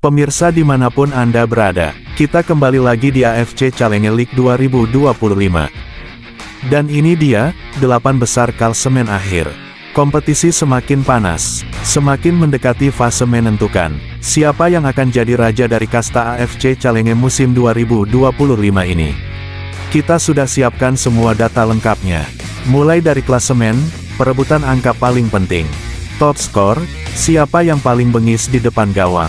Pemirsa dimanapun Anda berada, kita kembali lagi di AFC Challenge League 2025. Dan ini dia, 8 besar klasemen akhir. Kompetisi semakin panas, semakin mendekati fase menentukan. Siapa yang akan jadi raja dari kasta AFC Challenge musim 2025 ini? Kita sudah siapkan semua data lengkapnya. Mulai dari klasemen, perebutan angka paling penting. Top skor, siapa yang paling bengis di depan gawang.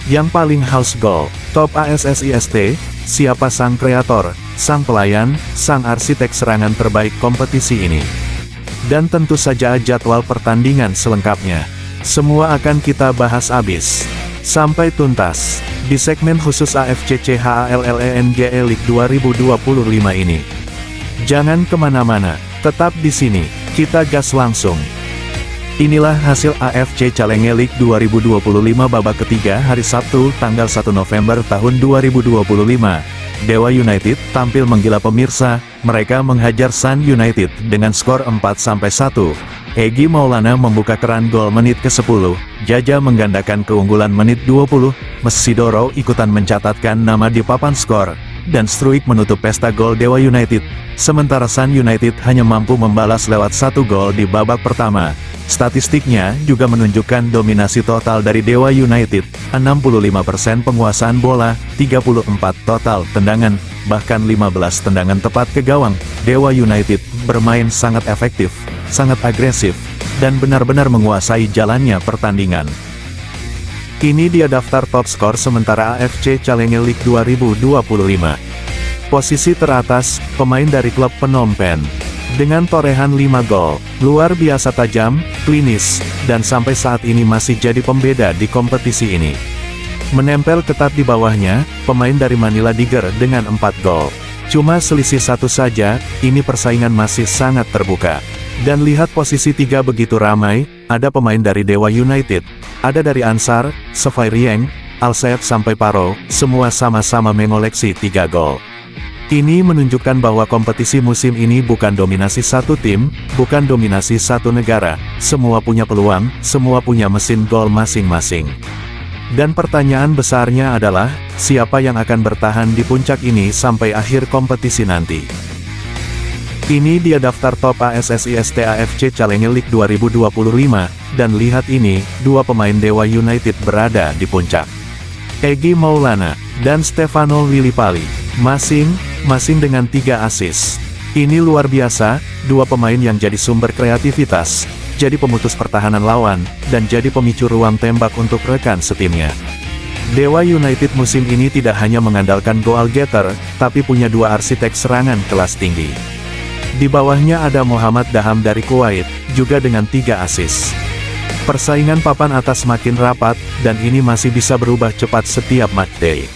Yang paling house goal, top ASSIST, siapa sang kreator, sang pelayan, sang arsitek serangan terbaik kompetisi ini. Dan tentu saja jadwal pertandingan selengkapnya. Semua akan kita bahas abis, sampai tuntas, di segmen khusus AFC CHALLENGE League 2025 ini. Jangan kemana-mana, tetap di sini, kita gas langsung. Inilah hasil AFC Challenge League 2025 babak ketiga hari Sabtu, tanggal 1 November tahun 2025. Dewa United tampil menggila pemirsa, mereka menghajar Sun United dengan skor 4-1. Egy Maulana membuka keran gol menit ke-10, Jaja menggandakan keunggulan menit 20, Mesidoro ikutan mencatatkan nama di papan skor, dan Struijk menutup pesta gol Dewa United, sementara Sun United hanya mampu membalas lewat 1 gol di babak pertama. Statistiknya juga menunjukkan dominasi total dari Dewa United, 65% penguasaan bola, 34 total tendangan, bahkan 15 tendangan tepat ke gawang. Dewa United bermain sangat efektif, sangat agresif, dan benar-benar menguasai jalannya pertandingan. Ini dia daftar top skor sementara AFC Challenge League 2025. Posisi teratas, pemain dari klub Phnom Penh. Dengan torehan 5 gol, luar biasa tajam, klinis, dan sampai saat ini masih jadi pembeda di kompetisi ini. Menempel ketat di bawahnya, pemain dari Manila Tiger dengan 4 gol. Cuma selisih 1 saja, ini persaingan masih sangat terbuka. Dan lihat posisi 3 begitu ramai, ada pemain dari Dewa United, ada dari Ansar, Seferieng, Alsef sampai Paro, semua sama-sama mengoleksi 3 gol. Ini menunjukkan bahwa kompetisi musim ini bukan dominasi satu tim, bukan dominasi satu negara, semua punya peluang, semua punya mesin gol masing-masing. Dan pertanyaan besarnya adalah, siapa yang akan bertahan di puncak ini sampai akhir kompetisi nanti? Ini dia daftar top ASSIST AFC Challenge League 2025, dan lihat ini, 2 pemain Dewa United berada di puncak. Egy Maulana, dan Stefano Lillipali, masing-masing dengan 3 assist. Ini luar biasa, 2 pemain yang jadi sumber kreativitas, jadi pemutus pertahanan lawan, dan jadi pemicu ruang tembak untuk rekan setimnya. Dewa United musim ini tidak hanya mengandalkan goal getter, tapi punya 2 arsitek serangan kelas tinggi. Di bawahnya ada Muhammad Daham dari Kuwait, juga dengan 3 assist. Persaingan papan atas makin rapat, dan ini masih bisa berubah cepat setiap matchday.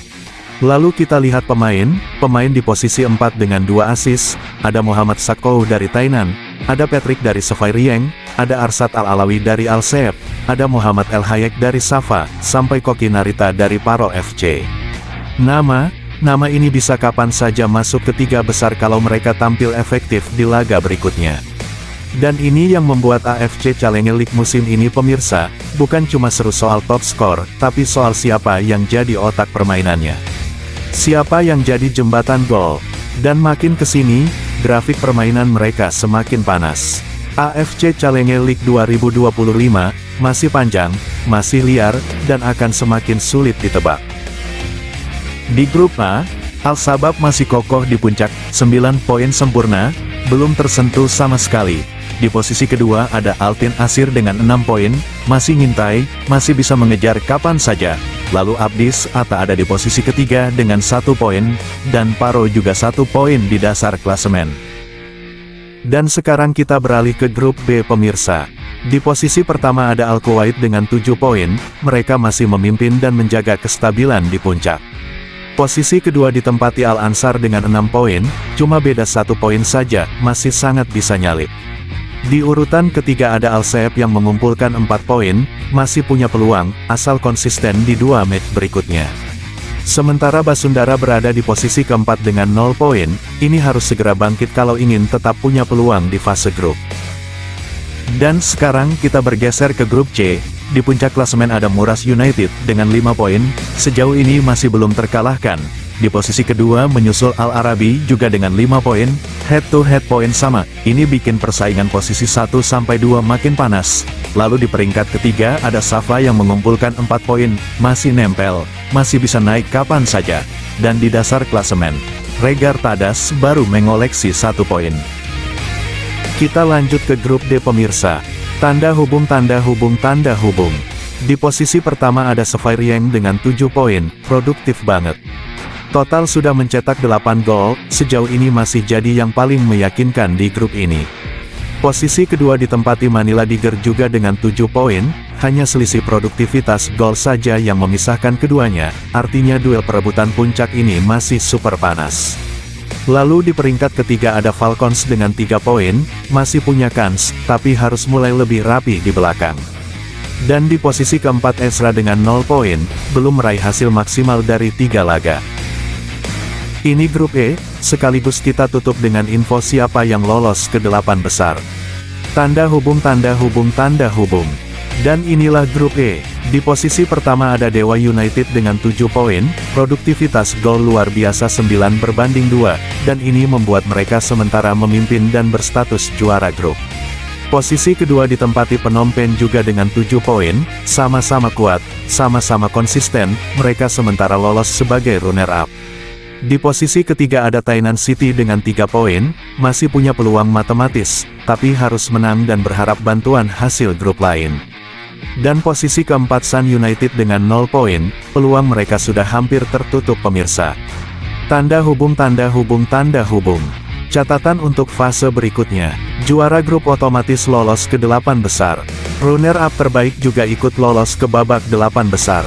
Lalu kita lihat pemain di posisi 4 dengan 2 assist, ada Muhammad Sakou dari Tainan, ada Patrick dari Seferieng, ada Arsad Al-Alawi dari Alsef, ada Muhammad El Hayek dari Safa, sampai Koki Narita dari Paro FC. Nama ini bisa kapan saja masuk ke 3 besar kalau mereka tampil efektif di laga berikutnya. Dan ini yang membuat AFC Challenge League musim ini pemirsa, bukan cuma seru soal top skor, tapi soal siapa yang jadi otak permainannya. Siapa yang jadi jembatan gol. Dan makin kesini, grafik permainan mereka semakin panas. AFC Challenge League 2025, masih panjang, masih liar, dan akan semakin sulit ditebak. Di grup A, Al-Sabab masih kokoh di puncak, 9 poin sempurna, belum tersentuh sama sekali. Di posisi kedua ada Al-Tin Asir dengan 6 poin, masih ngintai, masih bisa mengejar kapan saja. Lalu Abdis Ata ada di posisi ketiga dengan 1 poin, dan Paro juga 1 poin di dasar klasemen. Dan sekarang kita beralih ke grup B pemirsa. Di posisi pertama ada Al-Kuwait dengan 7 poin, mereka masih memimpin dan menjaga kestabilan di puncak. Posisi kedua ditempati Al-Ansar dengan 6 poin, cuma beda 1 poin saja, masih sangat bisa nyalip. Di urutan ketiga ada Alsef yang mengumpulkan 4 poin, masih punya peluang, asal konsisten di 2 match berikutnya. Sementara Basundara berada di posisi keempat dengan 0 poin, ini harus segera bangkit kalau ingin tetap punya peluang di fase grup. Dan sekarang kita bergeser ke grup C, di puncak klasemen ada Muras United dengan 5 poin, sejauh ini masih belum terkalahkan. Di posisi kedua menyusul Al Arabi juga dengan 5 poin, head-to-head poin sama, ini bikin persaingan posisi 1-2 makin panas. Lalu di peringkat ketiga ada Safa yang mengumpulkan 4 poin, masih nempel, masih bisa naik kapan saja. Dan di dasar klasemen, Regar Tadas baru mengoleksi 1 poin. Kita lanjut ke grup D pemirsa. Tanda hubung. Di posisi pertama ada Safarieng dengan 7 poin, produktif banget. Total sudah mencetak 8 gol, sejauh ini masih jadi yang paling meyakinkan di grup ini. Posisi kedua ditempati Manila Diger juga dengan 7 poin, hanya selisih produktivitas gol saja yang memisahkan keduanya, artinya duel perebutan puncak ini masih super panas. Lalu di peringkat ketiga ada Falcons dengan 3 poin, masih punya kans, tapi harus mulai lebih rapi di belakang. Dan di posisi keempat Ezra dengan 0 poin, belum meraih hasil maksimal dari 3 laga. Ini grup E, sekaligus kita tutup dengan info siapa yang lolos ke 8 besar. Tanda hubung. Dan inilah grup E. Di posisi pertama ada Dewa United dengan 7 poin, produktivitas gol luar biasa 9/2, dan ini membuat mereka sementara memimpin dan berstatus juara grup. Posisi kedua ditempati Phnom Penh juga dengan 7 poin, sama-sama kuat, sama-sama konsisten, mereka sementara lolos sebagai runner-up. Di posisi ketiga ada Tainan City dengan 3 poin, masih punya peluang matematis, tapi harus menang dan berharap bantuan hasil grup lain. Dan posisi keempat Sun United dengan 0 poin, peluang mereka sudah hampir tertutup pemirsa. Tanda hubung. Catatan untuk fase berikutnya, juara grup otomatis lolos ke 8 besar. Runner-up terbaik juga ikut lolos ke babak 8 besar.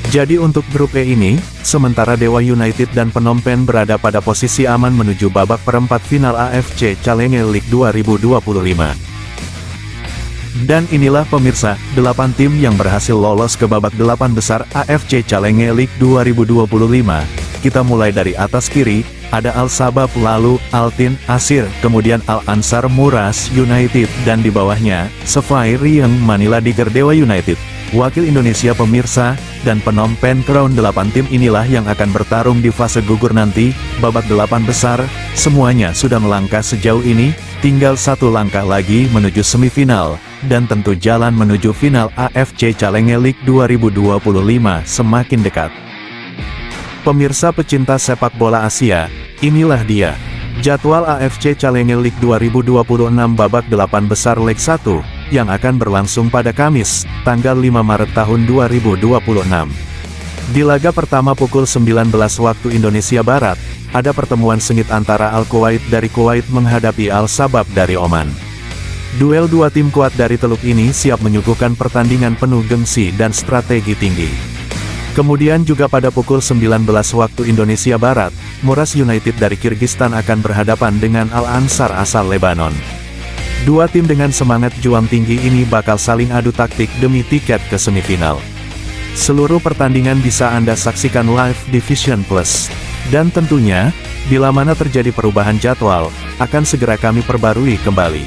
Jadi untuk grup E ini, sementara Dewa United dan Phnom Penh berada pada posisi aman menuju babak perempat final AFC Challenge League 2025. Dan inilah pemirsa, 8 tim yang berhasil lolos ke babak 8 besar AFC Challenge League 2025. Kita mulai dari atas kiri, ada Al Sabab, lalu Al-Tin, Asir, kemudian Al-Ansar, Muras United, dan di bawahnya, Safarieng, Manila Diger, Dewa United. Wakil Indonesia pemirsa, dan Phnom Penh Crown. 8 tim inilah yang akan bertarung di fase gugur nanti, babak 8 besar, semuanya sudah melangkah sejauh ini, tinggal 1 langkah lagi menuju semifinal, dan tentu jalan menuju final AFC Challenge League 2025 semakin dekat. Pemirsa pecinta sepak bola Asia, inilah dia, jadwal AFC Challenge League 2026 babak 8 besar Leg 1, yang akan berlangsung pada Kamis, tanggal 5 Maret tahun 2026. Di laga pertama pukul 19 waktu Indonesia Barat, ada pertemuan sengit antara Al-Kuwait dari Kuwait menghadapi Al-Sabab dari Oman. Duel 2 tim kuat dari Teluk ini siap menyuguhkan pertandingan penuh gengsi dan strategi tinggi. Kemudian juga pada pukul 19 waktu Indonesia Barat, Muras United dari Kirgistan akan berhadapan dengan Al-Ansar asal Lebanon. 2 tim dengan semangat juang tinggi ini bakal saling adu taktik demi tiket ke semifinal. Seluruh pertandingan bisa Anda saksikan live di Vision Plus. Dan tentunya, bila mana terjadi perubahan jadwal, akan segera kami perbarui kembali.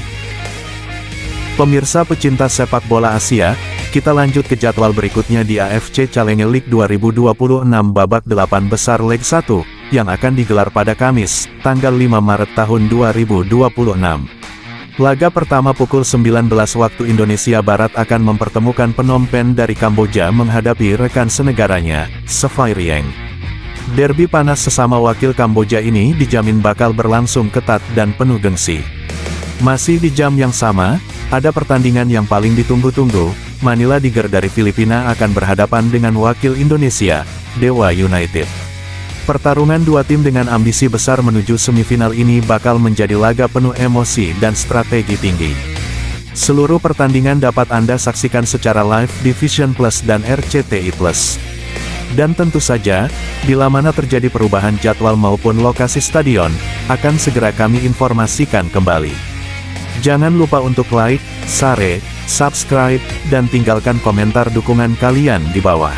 Pemirsa pecinta sepak bola Asia, kita lanjut ke jadwal berikutnya di AFC Challenge League 2026 babak 8 besar Leg 1, yang akan digelar pada Kamis, tanggal 5 Maret tahun 2026. Laga pertama pukul 19 waktu Indonesia Barat akan mempertemukan Phnom Penh dari Kamboja menghadapi rekan senegaranya, Safarieng. Derby panas sesama wakil Kamboja ini dijamin bakal berlangsung ketat dan penuh gengsi. Masih di jam yang sama, ada pertandingan yang paling ditunggu-tunggu, Manila Diger dari Filipina akan berhadapan dengan wakil Indonesia, Dewa United. Pertarungan 2 tim dengan ambisi besar menuju semifinal ini bakal menjadi laga penuh emosi dan strategi tinggi. Seluruh pertandingan dapat Anda saksikan secara live di Vision Plus dan RCTI Plus. Dan tentu saja, bila mana terjadi perubahan jadwal maupun lokasi stadion, akan segera kami informasikan kembali. Jangan lupa untuk like, share, subscribe, dan tinggalkan komentar dukungan kalian di bawah.